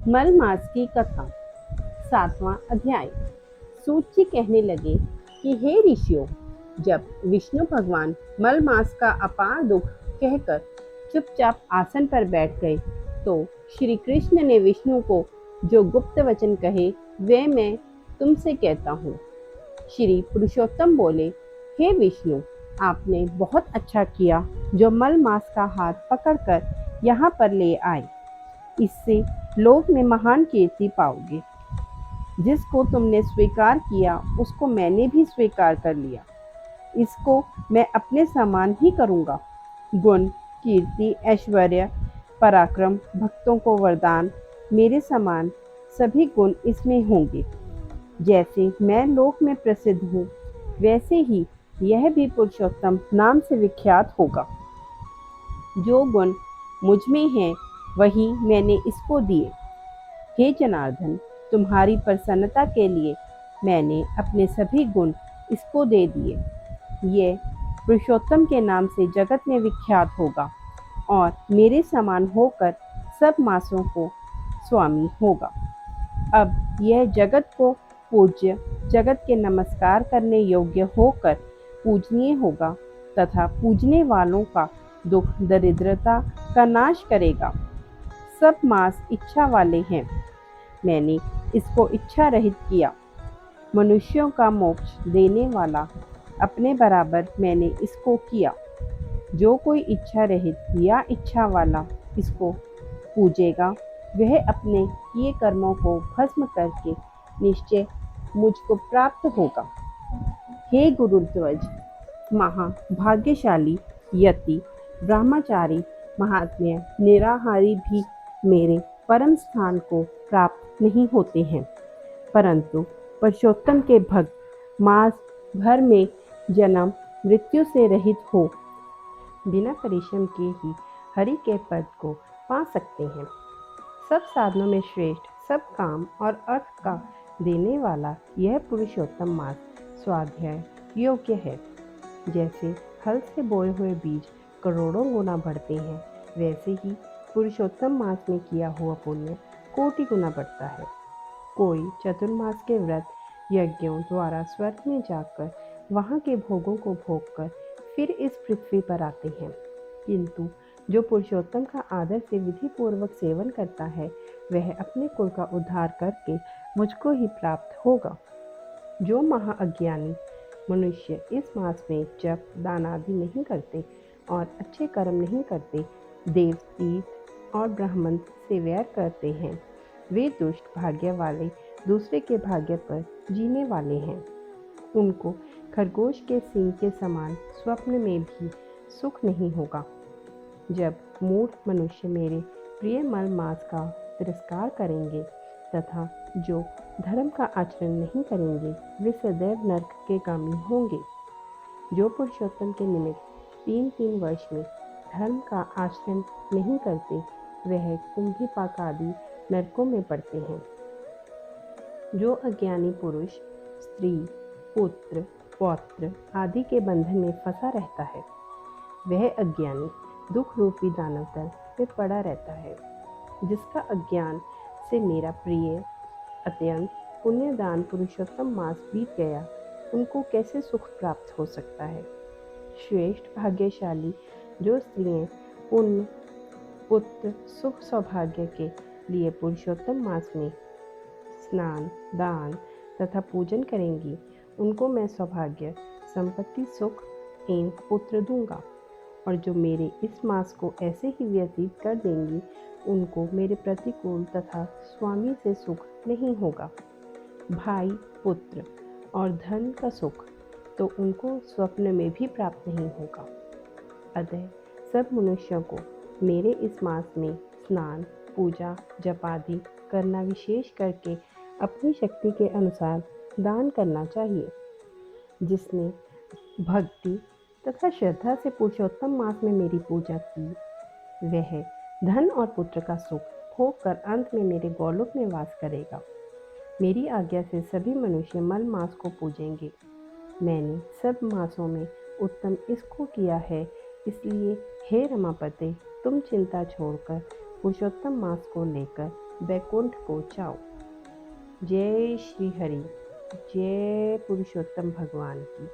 मल मास की कथा। 7वां अध्याय। सूत जी कहने लगे कि हे ऋषियों, जब विष्णु भगवान मल मास का अपार दुख कहकर चुपचाप आसन पर बैठ गए, तो श्री कृष्ण ने विष्णु को जो गुप्त वचन कहे वे मैं तुमसे कहता हूँ। श्री पुरुषोत्तम बोले, हे विष्णु, आपने बहुत अच्छा किया जो मल मास का हाथ पकड़कर यहाँ पर ले आए। इससे लोक में महान कीर्ति पाओगे। जिसको तुमने स्वीकार किया उसको मैंने भी स्वीकार कर लिया। इसको मैं अपने समान ही करूँगा। गुण, कीर्ति, ऐश्वर्य, पराक्रम, भक्तों को वरदान, मेरे समान सभी गुण इसमें होंगे। जैसे मैं लोक में प्रसिद्ध हूँ, वैसे ही यह भी पुरुषोत्तम नाम से विख्यात होगा। जो गुण मुझ में है वही मैंने इसको दिए। हे जनार्दन, तुम्हारी प्रसन्नता के लिए मैंने अपने सभी गुण इसको दे दिए। ये पुरुषोत्तम के नाम से जगत में विख्यात होगा और मेरे समान होकर सब मासों को स्वामी होगा। अब यह जगत को पूज्य, जगत के नमस्कार करने योग्य होकर पूजनीय होगा तथा पूजने वालों का दुख दरिद्रता का नाश करेगा। सब मास इच्छा वाले हैं। मैंने इसको इच्छा रहित किया। मनुष्यों का मोक्ष देने वाला अपने बराबर मैंने इसको किया। जो कोई इच्छा रहित या इच्छा वाला इसको पूजेगा, वह अपने किए कर्मों को भस्म करके निश्चय मुझको प्राप्त होगा। हे गुरुध्वज, महाभाग्यशाली यति, ब्रह्मचारी, महात्म्य निराहारी भी मेरे परम स्थान को प्राप्त नहीं होते हैं, परंतु पुरुषोत्तम के भक्त मास भर में जन्म मृत्यु से रहित हो बिना परिश्रम के ही हरि के पद को पा सकते हैं। सब साधनों में श्रेष्ठ, सब काम और अर्थ का देने वाला यह पुरुषोत्तम मास स्वाध्याय योग्य है। जैसे हल से बोए हुए बीज करोड़ों गुना बढ़ते हैं, वैसे ही पुरुषोत्तम मास में किया हुआ पुण्य कोटि गुना बढ़ता है। कोई चतुर्मास के व्रत यज्ञों द्वारा स्वर्ग में जाकर वहाँ के भोगों को भोगकर फिर इस पृथ्वी पर आते हैं, किंतु जो पुरुषोत्तम का आदर से विधि पूर्वक सेवन करता है, वह अपने कुल का उद्धार करके मुझको ही प्राप्त होगा। जो महाअज्ञानी मनुष्य इस मास में जप दान आदि नहीं करते और अच्छे कर्म नहीं करते, देव तीर्थ और ब्राह्मण से वैर करते हैं, वे दुष्ट भाग्य वाले दूसरे के भाग्य पर जीने वाले हैं। उनको खरगोश के सींग के समान स्वप्न में भी सुख नहीं होगा। जब मूढ़ मनुष्य मेरे प्रिय मल मास का तिरस्कार करेंगे तथा जो धर्म का आचरण नहीं करेंगे, वे सदैव नरक के गामी होंगे। जो पुरुषोत्तम के निमित्त 3-3 वर्ष में धर्म का आचरण नहीं करते, वह कुंभीपाक आदि नरकों में पड़ते हैं। जो अज्ञानी पुरुष स्त्री, पुत्र, पौत्र आदि के बंधन में फंसा रहता है, वह अज्ञानी दुख रूपी दानव दल में पड़ा रहता है। जिसका अज्ञान से मेरा प्रिय अत्यंत पुण्यदान पुरुषोत्तम मास बीत गया, उनको कैसे सुख प्राप्त हो सकता है। श्रेष्ठ भाग्यशाली जो स्त्रियां पुण्य, पुत्र, सुख सौभाग्य के लिए पुरुषोत्तम मास में स्नान, दान तथा पूजन करेंगी, उनको मैं सौभाग्य, संपत्ति, सुख एवं पुत्र दूंगा। और जो मेरे इस मास को ऐसे ही व्यतीत कर देंगी, उनको मेरे प्रतिकूल तथा स्वामी से सुख नहीं होगा। भाई, पुत्र और धन का सुख तो उनको स्वप्न में भी प्राप्त नहीं होगा। अतः सब मनुष्यों को मेरे इस मास में स्नान, पूजा, जप आदि करना, विशेष करके अपनी शक्ति के अनुसार दान करना चाहिए। जिसने भक्ति तथा श्रद्धा से पुरुषोत्तम मास में मेरी पूजा की, वह धन और पुत्र का सुख भोग कर अंत में मेरे गौलोक में वास करेगा। मेरी आज्ञा से सभी मनुष्य मल मास को पूजेंगे। मैंने सब मासों में उत्तम इसको किया है, इसलिए हे रमापते, तुम चिंता छोड़कर पुरुषोत्तम मास को लेकर बैकुंठ को जाओ। जय श्री हरि। जय पुरुषोत्तम भगवान की।